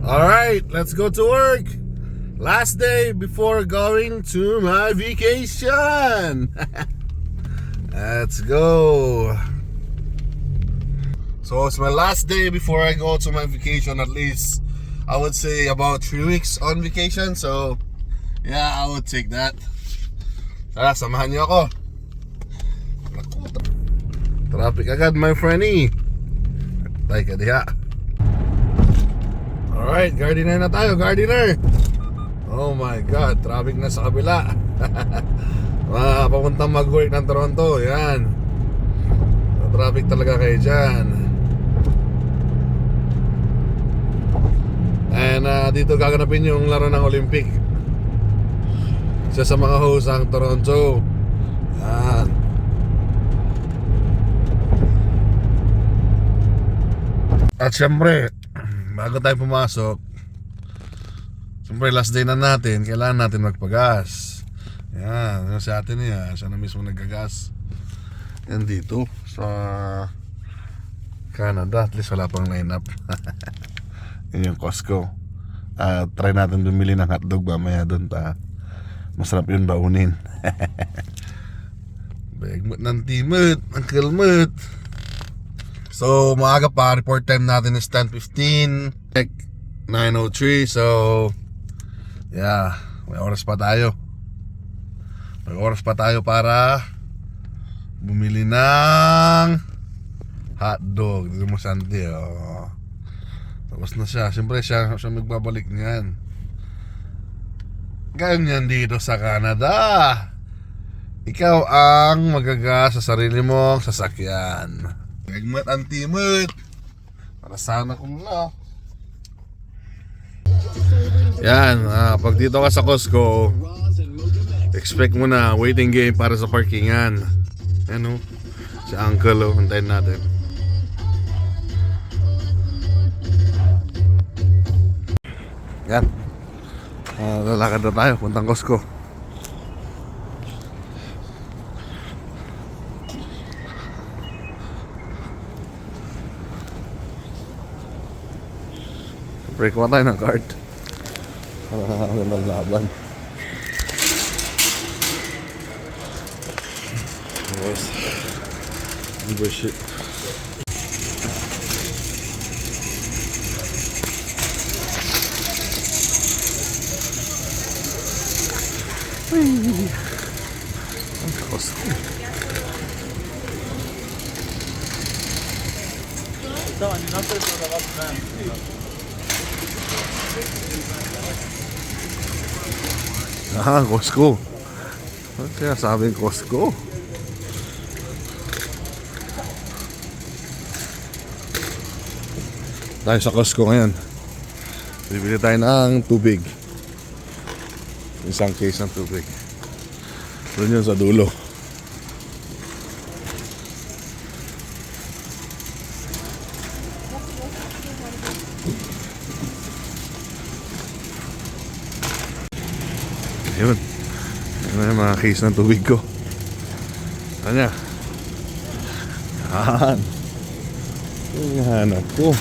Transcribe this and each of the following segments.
Alright, let's go to work. Last day before going to my vacation. Let's go. So it's my last day before I go to my vacation. At least I would say about 3 weeks on vacation. So yeah, I would take that. Tara, samahan niyo ako. Traffic agad, my friendie. Tay ka diha. Alright, gardener na tayo, gardener. Oh my God, traffic na sa kabila. Papuntang mag-work ng Toronto, yan. Traffic talaga kayo dyan. And dito gaganapin yung laro ng Olympic. Isa sa mga host ang Toronto. Yan. At syempre, bago tayo pumasok, siyempre last day na natin, kailangan natin magpagas. Yan, yung sa atin niya, siya na mismo naggagas. Yan dito sa Canada, at least wala pang line up. Yan yung Costco. Try natin bumili ng hotdog mamaya doon, masarap yun baunin. Begmut ng timot, ang kalmut. So maaga pa, report time natin is 10:15, 9:03. So yeah, may oras pa tayo. May oras pa tayo para bumili ng hotdog. Dito mo Santi, oh. Tapos na siya. Siyempre siya magbabalik niyan. Ganyan dito sa Canada. Ikaw ang magagas sa sarili mong sasakyan. Begmat ang timot. Para sana kung na. Yan, pag dito ka sa Costco, expect mo na waiting game para sa parkingan. Ano? Si Uncle, hintayin natin. Yan. Lalakad na tayo, puntang Costco. Break mo tayo ng cart. Ang laban. Bullshit. Ang Costco. Costco. Ano kaya sabing Costco? Tayo sa Costco ngayon. Bibili tayo ng tubig. Isang case ng tubig. Doon yun sa dulo. Yun. Ano yung mga case ng tubig ko. Ano niya? Yan. Yung hanap ko.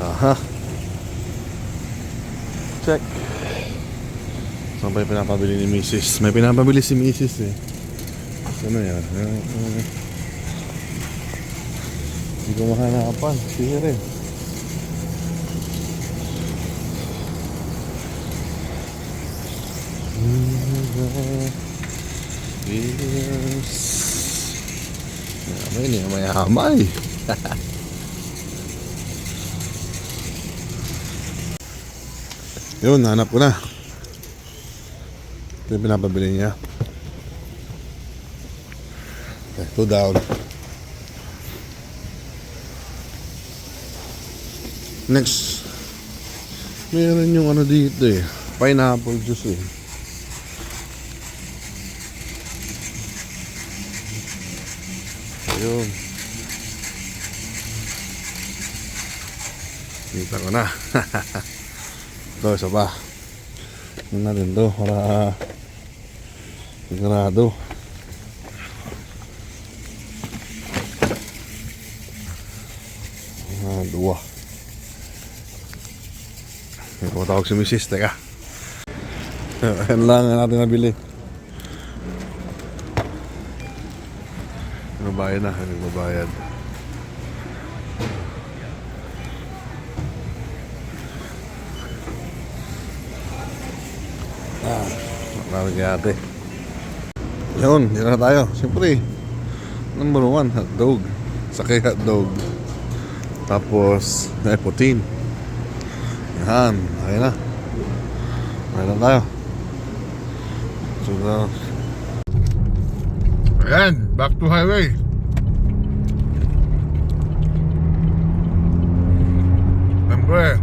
Aha. Check. Saan ba yung pinapabili ni Mrs.? May pinapabili si Mrs. eh. Ano yan? Hindi ko mahanapan. Sige rin. Yes. May hamay. Yun, hanap ko na. Ito yung pinapabili niya. Okay, 2 down. Next, meron yung ano dito eh, pineapple juice eh. Ayun. Kita ko na. Ito, isa pa. Ano natin to para sigurado. Dua. May pumatawag si Mrs. Teka. Yan lang ang natin nabili. Nagbabayad na. Nagbabayad. Maraming ate. Yun, dito na tayo. Siyempre, number 1, hotdog. Sakay hotdog. Tapos, putin. Yan, okay na. Okay na tayo. So, ayan, back to highway. Siyempre,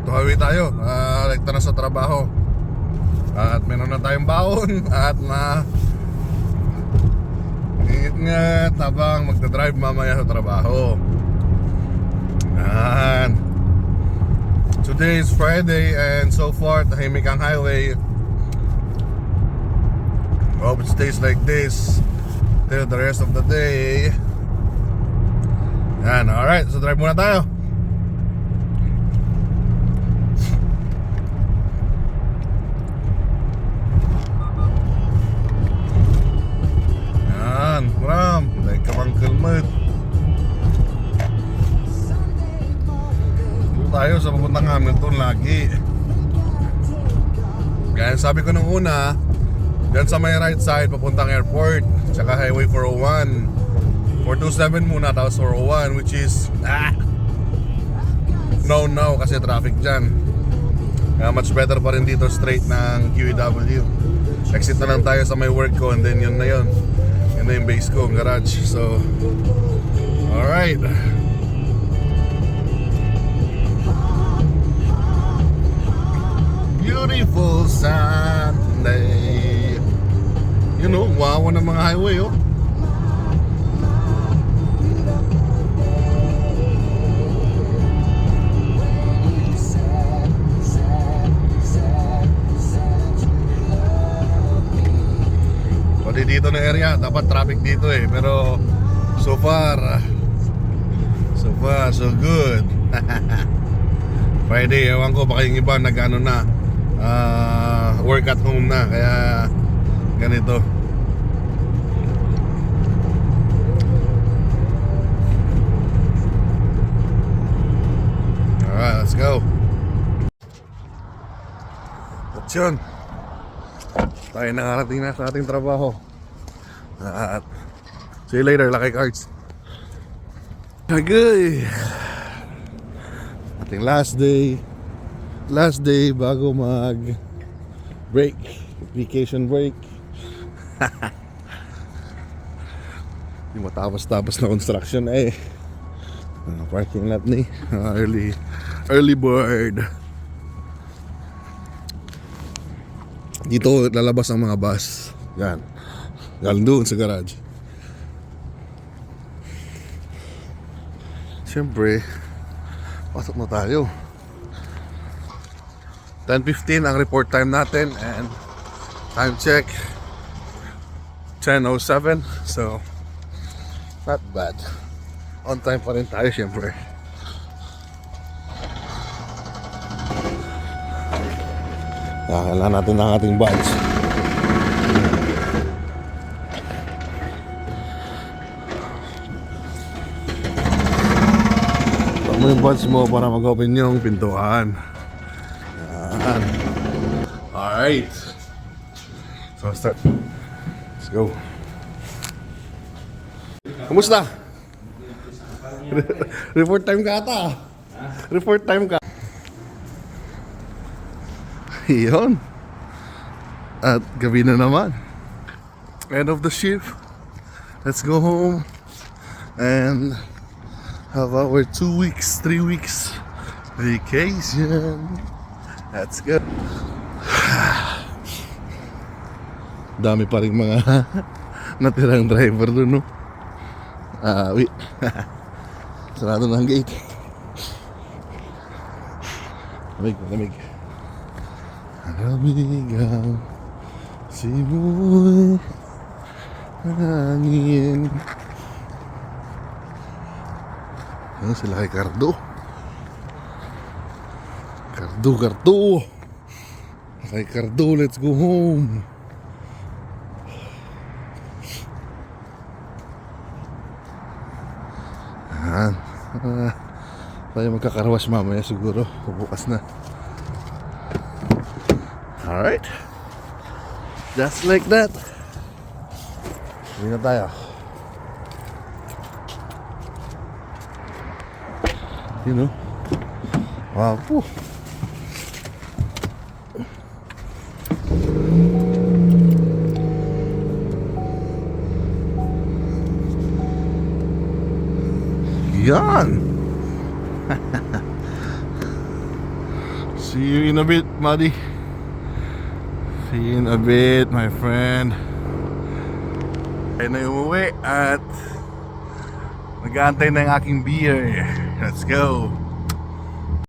highway tayo, rekta na sa trabaho. At meron na tayong baon. At ingat habang magdadrive mamaya sa trabaho. And today is Friday, and so far tahimik ang highway. Hope it stays like this till the rest of the day. Yan, alright, so drive muna tayo. Ram, like kamang kalmat. Dito tayo sa papuntang Hamilton lagi. Kaya sabi ko nung una, dyan sa may right side papuntang airport, tsaka highway 401, 427 muna, tapos 401, which is no kasi traffic dyan. Kaya much better pa rin dito straight ng QEW. Exit na lang tayo sa may work ko, and then yun na yun. Yun na yung base ko, ang garage. So, alright. Beautiful Sunday. You know, wow ng mga highway, oh. Pati dito na area, dapat traffic dito eh. Pero so far so good. Friday, ewan ko baka yung iba nag-ano na, work at home na, kaya ganito. Alright, let's go. At yun, tayo nakarating na sa ating trabaho. At see you later, Lucky Cards. Okay, ating last day bago mag break, vacation break. Yung matapos-tapos na construction eh. Parking lot ni early bird. Dito lalabas ang mga bus. Yan. Galing doon sa garage. Siyempre, pasok na tayo. 10:15 ang report time natin, and time check 10:07. So, not bad. On time pa rin tayo, siyempre. Kailangan natin ng ating badge. Pag mo yung badge mo para mag-open yung pintuan. Yan. Alright. So start. Let's go. Kamusta? Report time ka ata. Report time ka. Iyon. At gabi na naman. End of the shift. Let's go home and have our 2 weeks, 3 weeks vacation. Let's go. Dami pa rin mga natirang driver doon, no? Wait. Sarado na ang gate. Lamig. Lamig ang Simoy hangin. Ano sila kay Cardo? Cardo. Kay Cardo, let's go home. Ayan. Tayo magkakarwas mamaya siguro. Bukas na. Alright. Just like that. Hindi na tayo. You know. Wow po. Yan. See you in a bit, Maddie. See you in a bit, my friend. Ay na umuwi at nag-aantay na yung aking beer. Let's go.